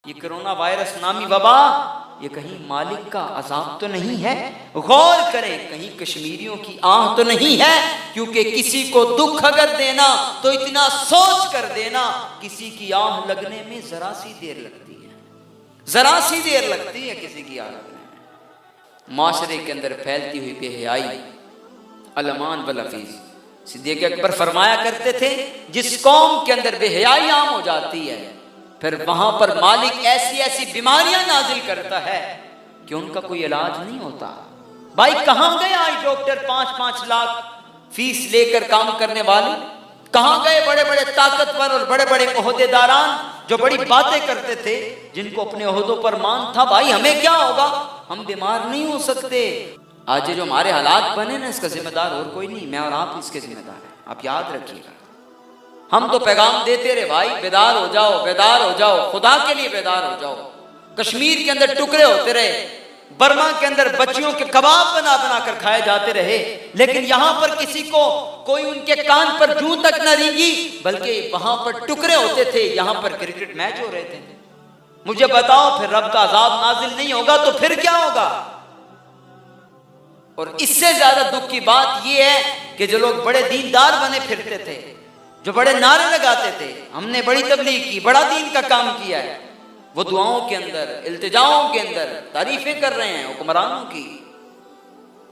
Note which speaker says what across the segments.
Speaker 1: یہ corona virus نامی وبا یہ کہیں مالک کا عذاب تو نہیں ہے؟ غور کریں، کہیں کشمیریوں کی آہ تو نہیں ہے؟ کیونکہ کسی کو دکھ اگر دینا تو اتنا سوچ کر دینا، کسی کی آہ لگنے میں ذرا سی دیر لگتی ہے، ذرا سی دیر لگتی ہے کسی کی آہ لگنے میں۔ معاشرے کے اندر پھیلتی ہوئی بے حیائی، الامان والحفیظ، صدیق اکبر فرمایا کرتے تھے جس قوم کے اندر بے حیائی عام ہو جاتی ہے پھر وہاں پر مالک ایسی ایسی بیماریاں نازل کرتا ہے کہ ان کا کوئی علاج نہیں ہوتا۔ بھائی کہاں گئے آج ڈاکٹر 5-5 لاکھ فیس لے کر کام کرنے والے؟ کہاں گئے بڑے بڑے طاقتور اور بڑے بڑے عہدے داران جو بڑی باتیں کرتے تھے، جن کو اپنے عہدوں پر مان تھا بھائی ہمیں کیا ہوگا، ہم بیمار نہیں ہو سکتے۔ آج جو ہمارے حالات بنے نا، اس کا ذمہ دار اور کوئی نہیں، میں اور آپ اس کے ذمہ دار ہیں، آپ یاد رکھیے گا۔ ہم تو پیغام دیتے رہے بھائی بیدار ہو جاؤ، بیدار ہو جاؤ، خدا کے لیے بیدار ہو جاؤ۔ کشمیر کے اندر ٹکڑے ہوتے رہے، برما کے اندر بچیوں کے کباب بنا بنا کر کھائے جاتے رہے، لیکن یہاں پر کسی کو کوئی ان کے کان پر جوں تک نہ رینگی، بلکہ وہاں پر ٹکڑے ہوتے تھے، یہاں پر کرکٹ میچ ہو رہے تھے۔ مجھے بتاؤ پھر رب کا عذاب نازل نہیں ہوگا تو پھر کیا ہوگا؟ اور اس سے زیادہ دکھ کی بات یہ ہے کہ جو لوگ بڑے دیندار بنے پھرتے تھے، جو بڑے نعرے لگاتے تھے ہم نے بڑی تبلیغ کی، بڑا دین کا کام کیا ہے، وہ دعاؤں کے اندر، التجاؤں کے اندر تعریفیں کر رہے ہیں حکمرانوں کی،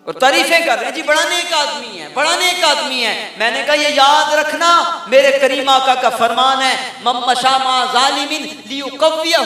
Speaker 1: اور تعریفیں کر رہے ہیں جی بڑا نیک آدمی ہے، بڑا نیک آدمی ہے۔ میں نے کہا یہ یاد رکھنا میرے کریم آقا کا فرمان ہے، من مشى مع ظالم لیقویہ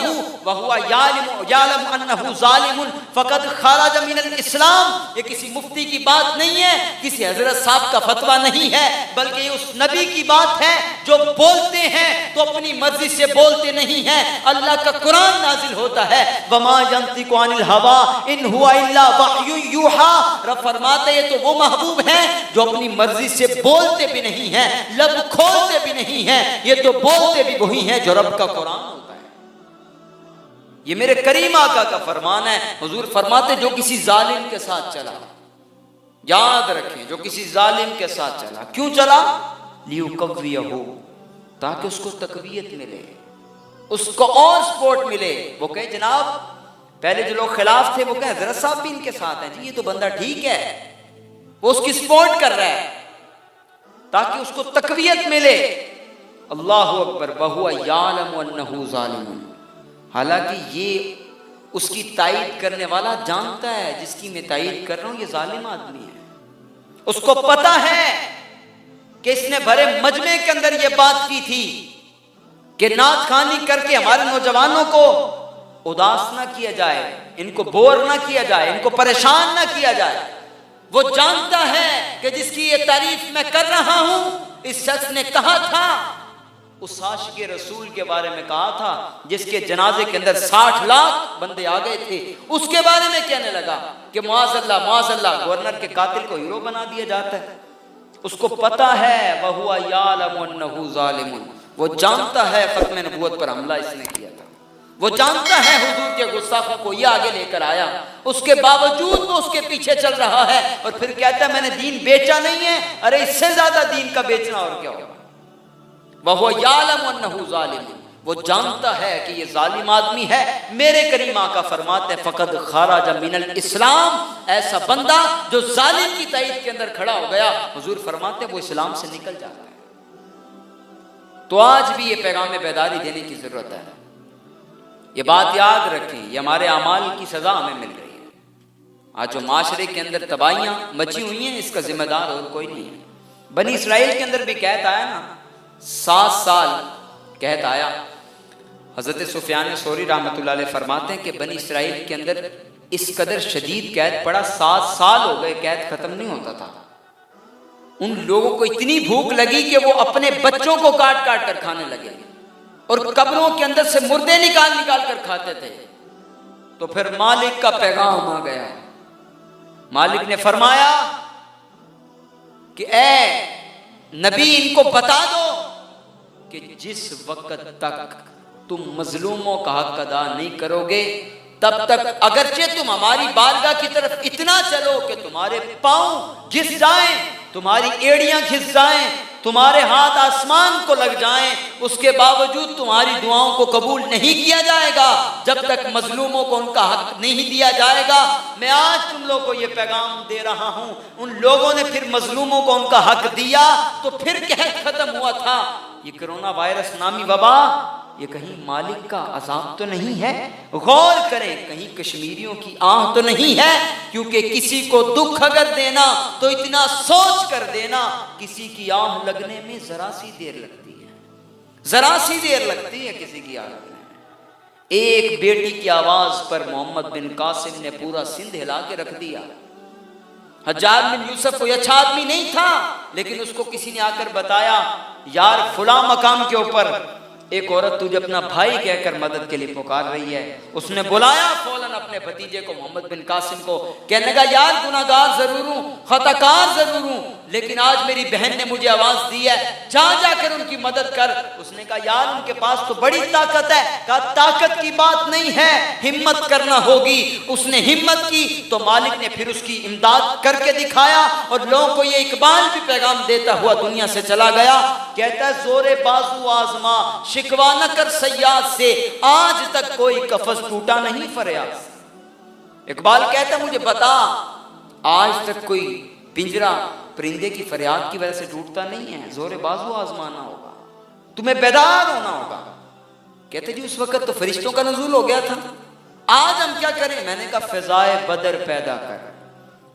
Speaker 1: وہو یعلم انہ ظالم فقد خرج من الاسلام۔ یہ کسی مفتی کی بات نہیں ہے، کسی حضرت صاحب کا فتویٰ نہیں ہے، بلکہ یہ اس نبی کی بات ہے جو بولتے ہیں تو اپنی مرضی سے بولتے نہیں ہیں۔ اللہ کا قرآن نازل ہوتا ہے، وما ينطق عن الهوى ان هو الا وحی یوحی۔ رب فرماتے ہیں تو وہ محبوب ہیں جو اپنی مرضی سے بولتے بھی نہیں ہیں، لب کھولتے بھی نہیں ہیں، یہ تو بولتے بھی وہی ہیں جو رب کا قرآن ہوتا ہے۔ یہ میرے کریم آقا کا فرمان ہے۔ حضور فرماتے جو کسی ظالم کے ساتھ چلا، یاد رکھیں جو کسی ظالم کے ساتھ چلا، کیوں چلا؟ لیقویہ، تاکہ اس کو تقویت ملے، اس کو اور سپورٹ ملے۔ وہ کہے جناب پہلے جو لوگ خلاف تھے وہ کہیں حضرت صاحب بھی ان کے ساتھ ہیں، جی یہ تو بندہ ٹھیک ہے، وہ اس کی سپورٹ کر رہا ہے تاکہ اس کو تقویت ملے۔ اللہ اکبر، وہو یعلم انہ ظالم، حالانکہ یہ اس کی تائید کرنے والا جانتا ہے جس کی میں تائید کر رہا ہوں یہ ظالم آدمی ہے، اس کو پتا ہے کہ اس نے بھرے مجمع کے اندر یہ بات کی تھی کہ نعت خوانی کر کے ہمارے نوجوانوں کو اداس نہ کیا جائے، ان کو بور نہ کیا جائے، ان کو پریشان نہ کیا جائے۔ وہ جانتا ہے کہ جس کی یہ تعریف میں کر رہا ہوں اس شخص نے کہا تھا، اس عاشق رسول کے بارے میں کہا تھا جس کے جنازے کے اندر 60 لاکھ بندے آ گئے تھے، اس کے بارے میں کہنے لگا کہ معاذ اللہ گورنر کے قاتل کو ہیرو بنا دیا جاتا ہے۔ اس کو پتا ہے وَهُوَ يَعْلَمُ أَنَّهُ ظَالِمٌ، وہ جانتا ہے ختم نبوت پر حملہ اس نے کیا تھا، وہ جانتا ہے حضور کے گستاخوں کو یہ آگے لے کر آیا، اس کے باوجود وہ اس کے پیچھے چل رہا ہے اور پھر کہتا ہے میں نے دین بیچا نہیں ہے۔ ارے اس سے زیادہ دین کا بیچنا اور کیا ہوگا؟ وَهُوَ يَعْلَمُ أَنَّهُ ظَالِمٌ، وہ جانتا ہے کہ یہ ظالم آدمی ہے۔ میرے کریم آقا فرماتے ہیں فقد خرج من الاسلام، ایسا بندہ جو ظالم کی تائید کے اندر کھڑا ہو گیا، حضور فرماتے ہیں وہ اسلام سے نکل جاتا ہے۔ تو آج بھی یہ پیغام بیداری دینے کی ضرورت ہے، یہ بات یاد رکھیں، یہ ہمارے اعمال کی سزا ہمیں مل رہی ہے۔ آج جو معاشرے کے اندر تباہیاں مچی ہوئی ہیں اس کا ذمہ دار اور کوئی نہیں ہے۔ بنی اسرائیل کے اندر بھی قحط آیا نا، 7 سال قحط آیا۔ حضرت سفیان ثوری رحمۃ اللہ علیہ فرماتے ہیں کہ بنی اسرائیل کے اندر اس قدر شدید قحط پڑا، 7 سال ہو گئے قحط ختم نہیں ہوتا تھا۔ ان لوگوں کو اتنی بھوک لگی کہ وہ اپنے بچوں کو کاٹ کاٹ کر کھانے لگے اور قبروں کے اندر سے مردے نکال نکال کر کھاتے تھے۔ تو پھر مالک کا پیغام آ گیا، مالک نے فرمایا کہ اے نبی ان کو بتا دو کہ جس وقت تک تم مظلوموں کا حق ادا نہیں کرو گے تب تک اگرچہ تم ہماری بارگاہ کی طرف اتنا چلو کہ تمہارے پاؤں گھس جائیں، تمہاری ایڑیاں گھس جائیں، تمہارے ہاتھ آسمان کو لگ جائیں، اس کے باوجود تمہاری دعاؤں کو قبول نہیں کیا جائے گا جب تک مظلوموں کو ان کا حق نہیں دیا جائے گا۔ میں آج تم لوگوں کو یہ پیغام دے رہا ہوں، ان لوگوں نے پھر مظلوموں کو ان کا حق دیا تو پھر قحط ختم ہوا تھا۔ یہ کرونا وائرس نامی وبا یہ کہیں مالک کا عذاب تو نہیں ہے؟ غور کریں، کہیں کشمیریوں کی آہ تو نہیں ہے؟ کیونکہ کسی کو دکھ اگر دینا تو اتنا سوچ کر دینا، کسی کی آہ لگنے میں ذرا سی دیر لگتی ہے، ذرا سی دیر لگتی ہے کسی کی آہ لگنے میں۔ ایک بیٹی کی آواز پر محمد بن قاسم نے پورا سندھ ہلا کے رکھ دیا۔ حجاج بن یوسف کوئی اچھا آدمی نہیں تھا، لیکن اس کو کسی نے آ کر بتایا یار فلاں مقام کے اوپر ایک عورت تجھے اپنا بھائی کہہ کر مدد کے لیے پکار رہی ہے۔ اس نے بلایا فوراً اپنے بھتیجے کو محمد بن قاسم کو، کہنے لگا یار گناہ گار ضرور ہوں، خطا کار ضرور ہوں، لیکن آج میری بہن نے مجھے آواز دی ہے، جا کر ان کی مدد کر۔ اس نے کہا یار ان کے پاس تو بڑی طاقت ہے۔ کہا طاقت کی بات نہیں ہے، ہمت کرنا ہوگی۔ اس نے ہمت کی تو مالک نے پھر اس کی امداد کر کے دکھایا، اور لوگوں کو یہ اقبال بھی پیغام دیتا ہوا دنیا سے چلا گیا۔ کہتا ہے زور بازو آزما شکوا نہ کر صیاد سے، آج تک کوئی قفس ٹوٹا نہیں فریاد سے۔ اقبال کہتا ہے مجھے بتا آج تک کوئی پنجرا پرندے کی فریاد کی وجہ سے ٹوٹتا نہیں ہے، زور بازو آزمانا ہوگا، تمہیں بیدار ہونا ہوگا۔ کہتے جی اس وقت تو فرشتوں کا نزول ہو گیا تھا، آج ہم کیا کریں؟ میں نے کہا فضائے بدر پیدا کر،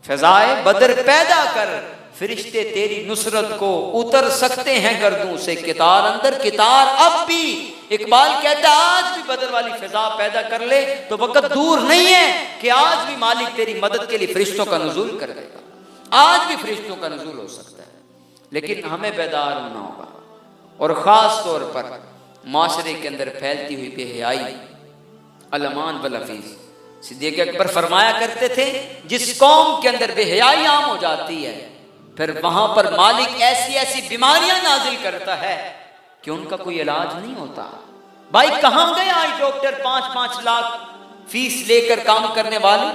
Speaker 1: فضائے بدر پیدا کر، فرشتے تیری نصرت کو اتر سکتے ہیں گردوں سے، کتار اندر کتار اب بھی۔ اقبال کہتا ہے آج بھی بدر والی فضا پیدا کر لے تو وقت دور نہیں ہے کہ آج بھی مالک تیری مدد کے لیے فرشتوں کا نزول کر دے گا، آج بھی فرشتوں کا نزول ہو سکتا ہے، لیکن ہمیں بیدار ہونا ہوگا۔ اور خاص طور پر معاشرے کے اندر پھیلتی ہوئی بے حیائی، الامان والحفیظ، صدیق اکبر فرمایا کرتے تھے جس قوم کے اندر بے حیائی عام ہو جاتی ہے پھر وہاں پر مالک ایسی ایسی بیماریاں نازل کرتا ہے کہ ان کا کوئی علاج نہیں ہوتا۔ بھائی کہاں گئے آج ڈاکٹر 5-5 لاکھ فیس لے کر کام کرنے والے؟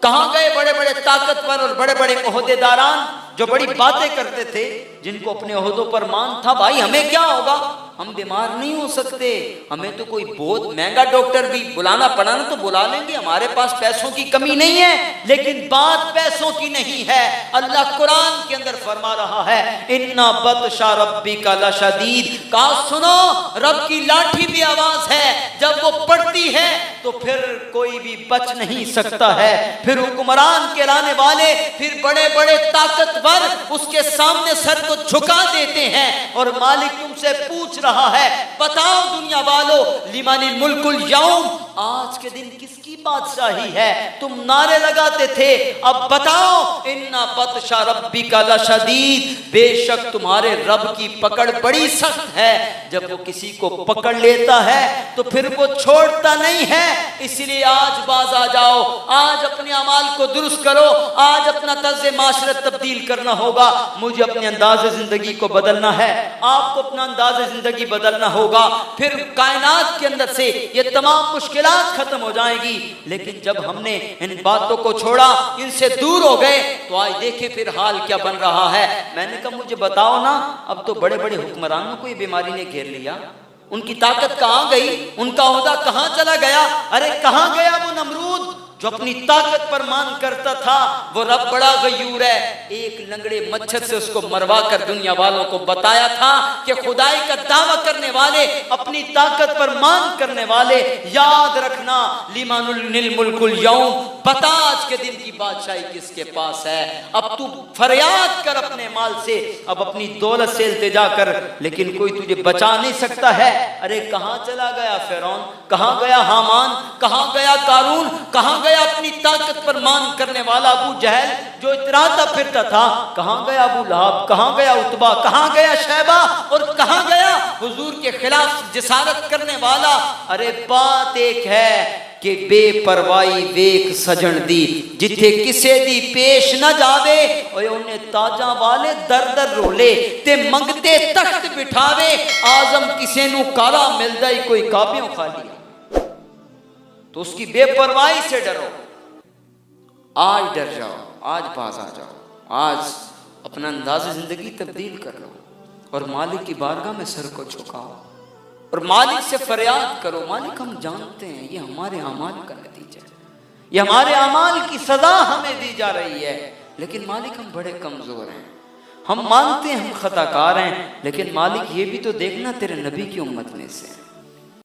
Speaker 1: کہاں گئے بڑے بڑے طاقتور اور بڑے بڑے عہدے داران جو بڑی باتیں کرتے تھے، جن کو اپنے عہدوں پر مان تھا؟ بھائی ہمیں کیا ہوگا، ہم بیمار نہیں ہو سکتے، ہمیں تو کوئی بہت مہنگا ڈاکٹر بھی بلانا پڑا نا تو بلا لیں گے، ہمارے پاس پیسوں کی کمی نہیں ہے۔ لیکن بات پیسوں کی نہیں ہے، اللہ قرآن کے اندر فرما رہا ہے اِنَّ بَطْشَ رَبِّكَ لَشَدِيدٌ، کہا سنو رب کی لاٹھی بھی آواز ہے، جب وہ پڑتی ہے تو پھر کوئی بھی بچ نہیں سکتا ہے، پھر حکمران کہلانے والے، پھر بڑے بڑے طاقتور اس کے سامنے سر کو جھکا دیتے ہیں، اور مالک تم سے پوچھ رہا ہے بتاؤ دنیا والو لمن الملک اليوم، آج کے دن کس کی بادشاہی ہے؟ تم نعرے لگاتے تھے، اب بتاؤ ان بطش ربک لشدید، بے شک تمہارے رب کی پکڑ بڑی سخت ہے، جب وہ کسی کو پکڑ لیتا ہے تو پھر وہ چھوڑتا نہیں ہے۔ اس لیے آج باز آ جاؤ، آج اپنے اعمال کو درست کرو، آج اپنا طرز معاشرت تبدیل کرنا ہوگا، مجھے اپنے انداز زندگی کو بدلنا ہے، آپ کو اپنا انداز زندگی بدلنا ہوگا، پھر کائنات کے اندر سے یہ تمام مشکلات ختم ہو جائیں گی۔ لیکن جب ہم نے ان باتوں کو چھوڑا، ان سے دور ہو گئے، تو آج دیکھیں پھر حال کیا بن رہا ہے۔ میں نے کہا مجھے بتاؤ نا، اب تو بڑے بڑے حکمرانوں کو یہ بیماری نے گھیر لیا، ان کی طاقت کہاں گئی، ان کا عہدہ کہاں چلا گیا؟ ارے کہاں گیا وہ نمرود جو اپنی طاقت پر مان کرتا تھا؟ وہ رب بڑا غیور ہے، ایک لنگڑے مچھر سے اس کو مروا کر دنیا والوں کو بتایا تھا کہ خدائی کا دعویٰ کرنے والے، اپنی طاقت پر مان کرنے والے، یاد رکھنا لمن الملک اليوم، بتا آج کے دن کی بادشاہی کس کے پاس ہے۔ اب تو فریاد کر اپنے مال سے، اب اپنی دولت سے التجا کر، لیکن کوئی تجھے بچا نہیں سکتا ہے۔ ارے کہاں چلا گیا فرعون، کہاں گیا حامان، کہاں گیا قارون، کہاں گیا اپنی طاقت پر مان کرنے والا ابو جہل جو اتراتا پھرتا تھا؟ کہاں گیا ابو لہب، کہاں گیا عتبہ، کہاں گیا شیبہ، اور کہاں گیا حضور کے خلاف جسارت کرنے والا؟ ارے بات ایک ہے کہ بے پروائی ویک سجن دی، جتھے کسے دی پیش نہ جاوے، اوے انہیں تاجاں والے در در رولے تے منگتے تخت بٹھاوے، آزم کسے نو کارا ملدا ہی کوئی کعبیوں کھا لیا۔ تو اس کی بے پرواہی سے ڈرو، آج ڈر جاؤ، آج باز آ جاؤ، آج اپنا انداز زندگی تبدیل کر لو، اور مالک کی بارگاہ میں سر کو جھکاؤ اور مالک سے فریاد کرو، مالک ہم جانتے ہیں یہ ہمارے اعمال کا نتیجہ ہے، یہ ہمارے اعمال کی سزا ہمیں دی جا رہی ہے، لیکن مالک ہم بڑے کمزور ہیں، ہم مانتے ہیں ہم خطا کار ہیں، لیکن مالک یہ بھی تو دیکھنا تیرے نبی کی امت میں سے